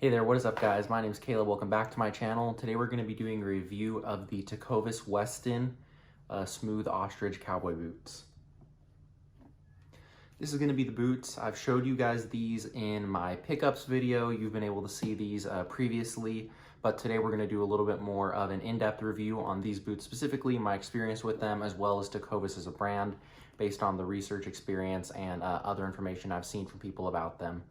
Hey there, what is up guys? My name is Caleb. Welcome back to my channel. Today we're going to be doing a review of the Tecovas Weston Smooth Ostrich Cowboy Boots. This is going to be the boots. I've showed you guys these in my pickups video. You've been able to see these previously, but today we're going to do a little bit more of an in-depth review on these boots, specifically my experience with them, as well as Tecovas as a brand, based on the research experience and other information I've seen from people about them.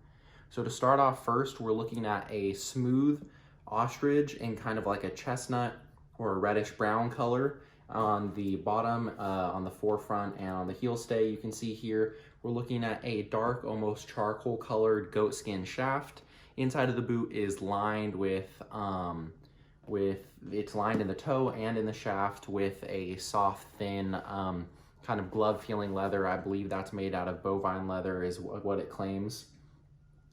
So to start off first, we're looking at a smooth ostrich in kind of like a chestnut or a reddish brown color on the bottom, on the forefront, and on the heel stay. You can see here, we're looking at a dark, almost charcoal colored goatskin shaft. Inside of the boot is lined it's lined in the toe and in the shaft with a soft, thin, kind of glove feeling leather. I believe that's made out of bovine leather is what it claims.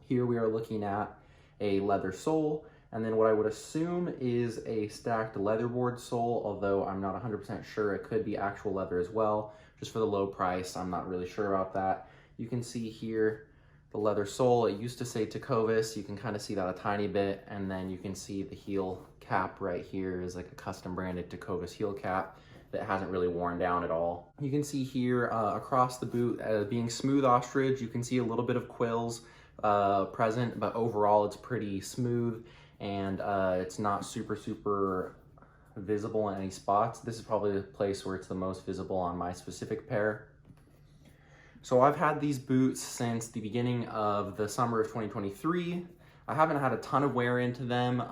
Here we are looking at a leather sole, and then what I would assume is a stacked leatherboard sole, although I'm not 100% sure. It could be actual leather as well. Just for the low price, I'm not really sure about that. You can see here the leather sole. It used to say Tecovas. You can kind of see that a tiny bit, and then you can see the heel cap right here is like a custom branded Tecovas heel cap that hasn't really worn down at all. You can see here across the boot, being smooth ostrich, you can see a little bit of quills present, but overall it's pretty smooth, and it's not super visible in any spots. This is probably the place where it's the most visible on my specific pair. So I've had these boots since the beginning of the summer of 2023. I haven't had a ton of wear into them,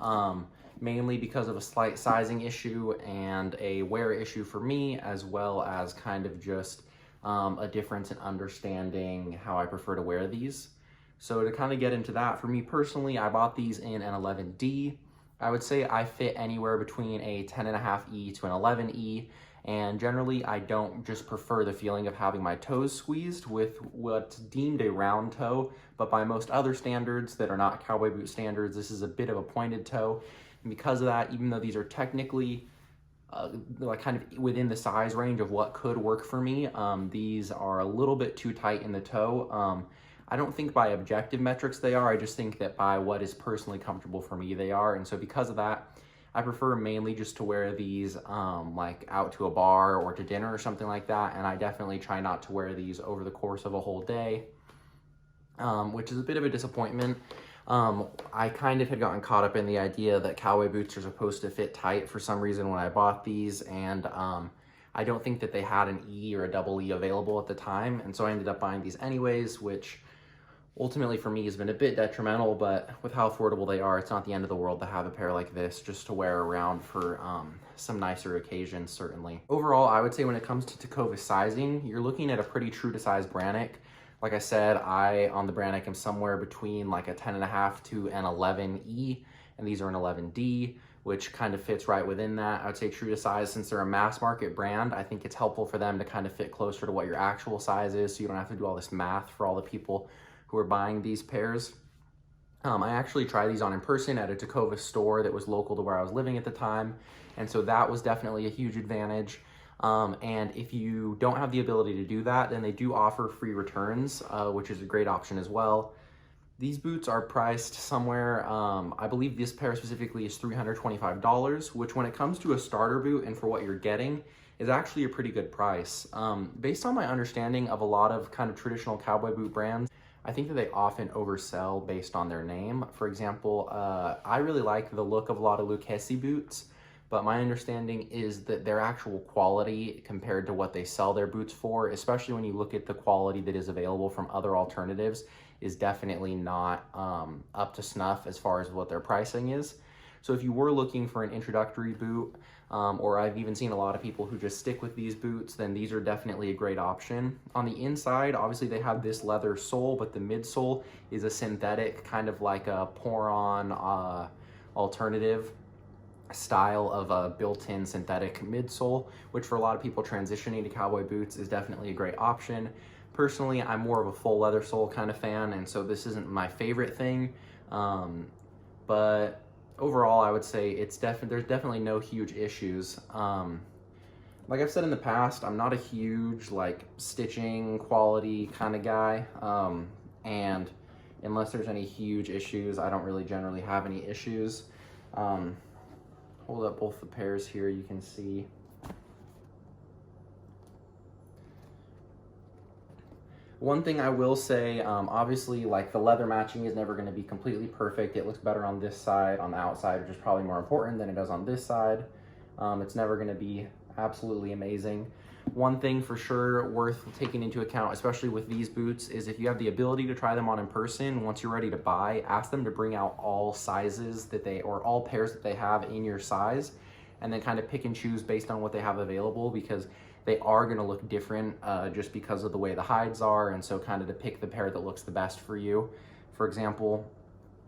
mainly because of a slight sizing issue and a wear issue for me, as well as kind of just a difference in understanding how I prefer to wear these. So to kind of get into that, for me personally, I bought these in an 11D. I would say I fit anywhere between a 10.5E to an 11E, and generally I don't just prefer the feeling of having my toes squeezed with what's deemed a round toe, but by most other standards that are not cowboy boot standards, this is a bit of a pointed toe. And because of that, even though these are technically like kind of within the size range of what could work for me, these are a little bit too tight in the toe. I don't think by objective metrics they are, I just think that by what is personally comfortable for me they are. And so because of that, I prefer mainly just to wear these like out to a bar or to dinner or something like that. And I definitely try not to wear these over the course of a whole day, which is a bit of a disappointment. I kind of had gotten caught up in the idea that cowboy boots are supposed to fit tight for some reason when I bought these, and I don't think that they had an E or a double E available at the time, and so I ended up buying these anyways, which ultimately for me has been a bit detrimental, but with how affordable they are, it's not the end of the world to have a pair like this just to wear around for some nicer occasions, certainly. Overall, I would say when it comes to Tecovas sizing, you're looking at a pretty true to size Brannock. Like I said, on the Brannock am somewhere between like a 10.5 to an 11E, and these are an 11D, which kind of fits right within that. I would say true to size, since they're a mass market brand, I think it's helpful for them to kind of fit closer to what your actual size is, so you don't have to do all this math for all the people who are buying these pairs. I actually tried these on in person at a Tecovas store that was local to where I was living at the time, and so that was definitely a huge advantage. And if you don't have the ability to do that, then they do offer free returns, which is a great option as well. These boots are priced somewhere, I believe this pair specifically is $325, which when it comes to a starter boot and for what you're getting, is actually a pretty good price. Based on my understanding of a lot of kind of traditional cowboy boot brands, I think that they often oversell based on their name. For example, I really like the look of a lot of Lucchese boots, but my understanding is that their actual quality compared to what they sell their boots for, especially when you look at the quality that is available from other alternatives, is definitely not up to snuff as far as what their pricing is. So if you were looking for an introductory boot, or I've even seen a lot of people who just stick with these boots, then these are definitely a great option. On the inside, obviously they have this leather sole, but the midsole is a synthetic, kind of like a pour-on alternative style of a built-in synthetic midsole, which for a lot of people transitioning to cowboy boots is definitely a great option. Personally, I'm more of a full leather sole kind of fan, and so this isn't my favorite thing, but overall, I would say there's definitely no huge issues. Like I've said in the past, I'm not a huge like stitching quality kind of guy, and unless there's any huge issues. I don't really generally have any issues. Hold up both the pairs here, you can see. One thing I will say, obviously, like, the leather matching is never going to be completely perfect. It looks better on this side, on the outside, which is probably more important than it does on this side. It's never going to be absolutely amazing. One thing for sure worth taking into account, especially with these boots, is if you have the ability to try them on in person, once you're ready to buy, ask them to bring out all sizes that they, or all pairs that they have in your size, and then kind of pick and choose based on what they have available, because they are going to look different just because of the way the hides are, and so kind of to pick the pair that looks the best for you. For example,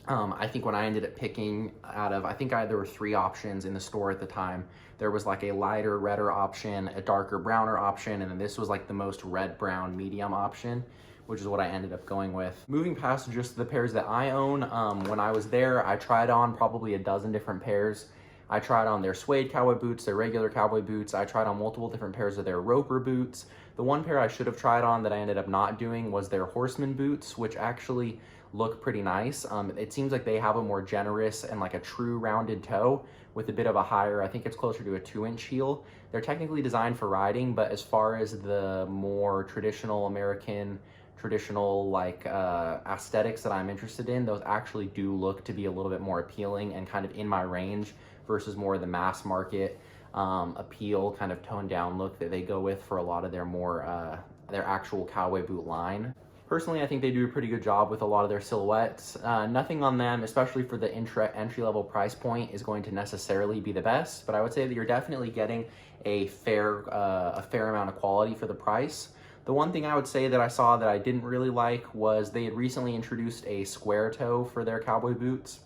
I think when I ended up picking out of, there were 3 options in the store at the time. There was like a lighter, redder option, a darker, browner option, and then this was like the most red-brown medium option, which is what I ended up going with. Moving past just the pairs that I own, when I was there, I tried on probably a dozen different pairs. I tried on their suede cowboy boots, their regular cowboy boots. I tried on multiple different pairs of their roper boots. The one pair I should have tried on that I ended up not doing was their horseman boots, which actually look pretty nice. It seems like they have a more generous and like a true rounded toe with a bit of a higher, I think it's closer to a 2-inch heel. They're technically designed for riding, but as far as the more traditional American, like aesthetics that I'm interested in, those actually do look to be a little bit more appealing and kind of in my range versus more of the mass market appeal, kind of toned down look that they go with for a lot of their more, their actual cowboy boot line. Personally, I think they do a pretty good job with a lot of their silhouettes. Nothing on them, especially for the entry-level price point, is going to necessarily be the best, but I would say that you're definitely getting a fair amount of quality for the price. The one thing I would say that I saw that I didn't really like was they had recently introduced a square toe for their cowboy boots.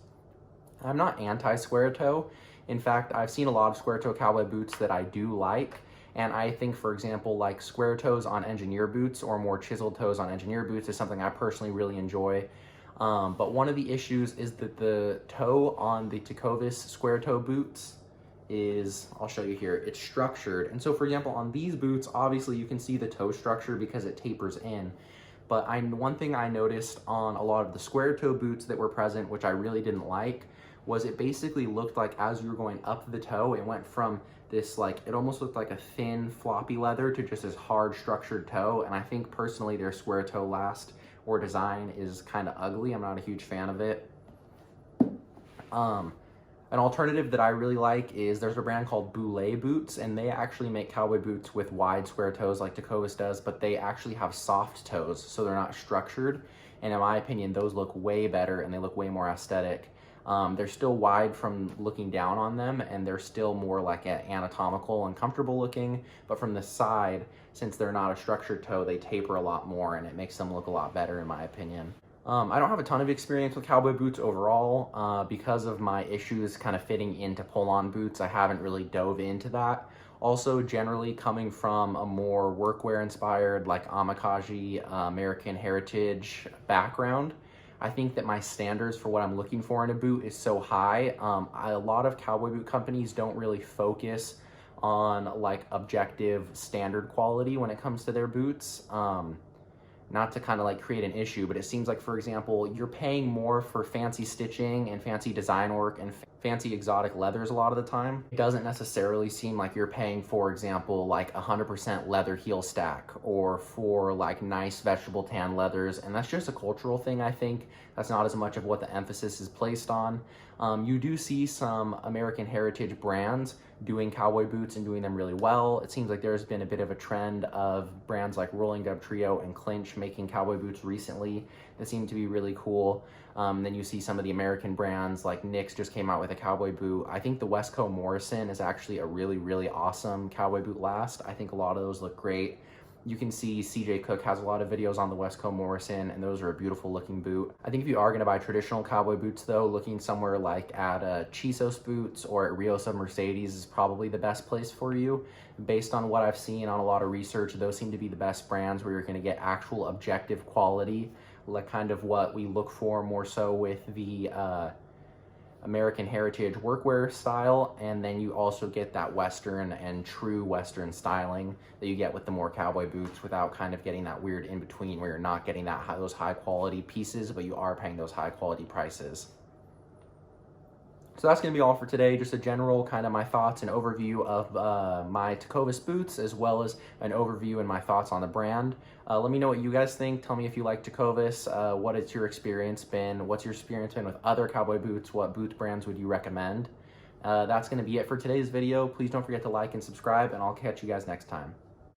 I'm not anti-square toe. In fact, I've seen a lot of square toe cowboy boots that I do like. And I think, for example, like square toes on engineer boots or more chiseled toes on engineer boots is something I personally really enjoy. But one of the issues is that the toe on the Tecovas square toe boots is, I'll show you here, it's structured. And so, for example, on these boots, obviously you can see the toe structure because it tapers in. But one thing I noticed on a lot of the square toe boots that were present, which I really didn't like, was it basically looked like as you were going up the toe, it went from this, like, it almost looked like a thin floppy leather to just this hard structured toe. And I think personally their square toe last or design is kind of ugly. I'm not a huge fan of it. An alternative that I really like is there's a brand called Boulay Boots, and they actually make cowboy boots with wide square toes like Tecovas does, but they actually have soft toes, so they're not structured. And in my opinion, those look way better and they look way more aesthetic. They're still wide from looking down on them, and they're still more like anatomical and comfortable looking, but from the side, since they're not a structured toe, they taper a lot more and it makes them look a lot better in my opinion. I don't have a ton of experience with cowboy boots overall. Because of my issues kind of fitting into pull-on boots, I haven't really dove into that. Also, generally coming from a more workwear inspired, like Amakaji, American Heritage background, I think that my standards for what I'm looking for in a boot is so high. A lot of cowboy boot companies don't really focus on like objective standard quality when it comes to their boots. Not to kind of like create an issue, but it seems like, for example, you're paying more for fancy stitching and fancy design work and fancy exotic leathers a lot of the time. It doesn't necessarily seem like you're paying, for example, like 100% leather heel stack or for like nice vegetable tan leathers. And that's just a cultural thing, I think. That's not as much of what the emphasis is placed on. You do see some American Heritage brands doing cowboy boots and doing them really well. It seems like there's been a bit of a trend of brands like Rolling Dub Trio and Clinch making cowboy boots recently that seem to be really cool. Then you see some of the American brands like Nick's just came out with a cowboy boot. I think the Westco Morrison is actually a really, really awesome cowboy boot last. I think a lot of those look great. You can see CJ Cook has a lot of videos on the Westco Morrison, and those are a beautiful looking boot. I think if you are going to buy traditional cowboy boots though, looking somewhere like at Chisos Boots or at Rios of Mercedes is probably the best place for you. Based on what I've seen on a lot of research, those seem to be the best brands where you're going to get actual objective quality, like kind of what we look for more so with the American heritage workwear style, and then you also get that Western and true Western styling that you get with the more cowboy boots, without kind of getting that weird in between where you're not getting those high quality pieces, but you are paying those high quality prices. So that's going to be all for today. Just a general kind of my thoughts and overview of my Tecovas boots, as well as an overview and my thoughts on the brand. Let me know what you guys think. Tell me if you like Tecovas. What has your experience been? What's your experience been with other cowboy boots? What boot brands would you recommend? That's going to be it for today's video. Please don't forget to like and subscribe, and I'll catch you guys next time.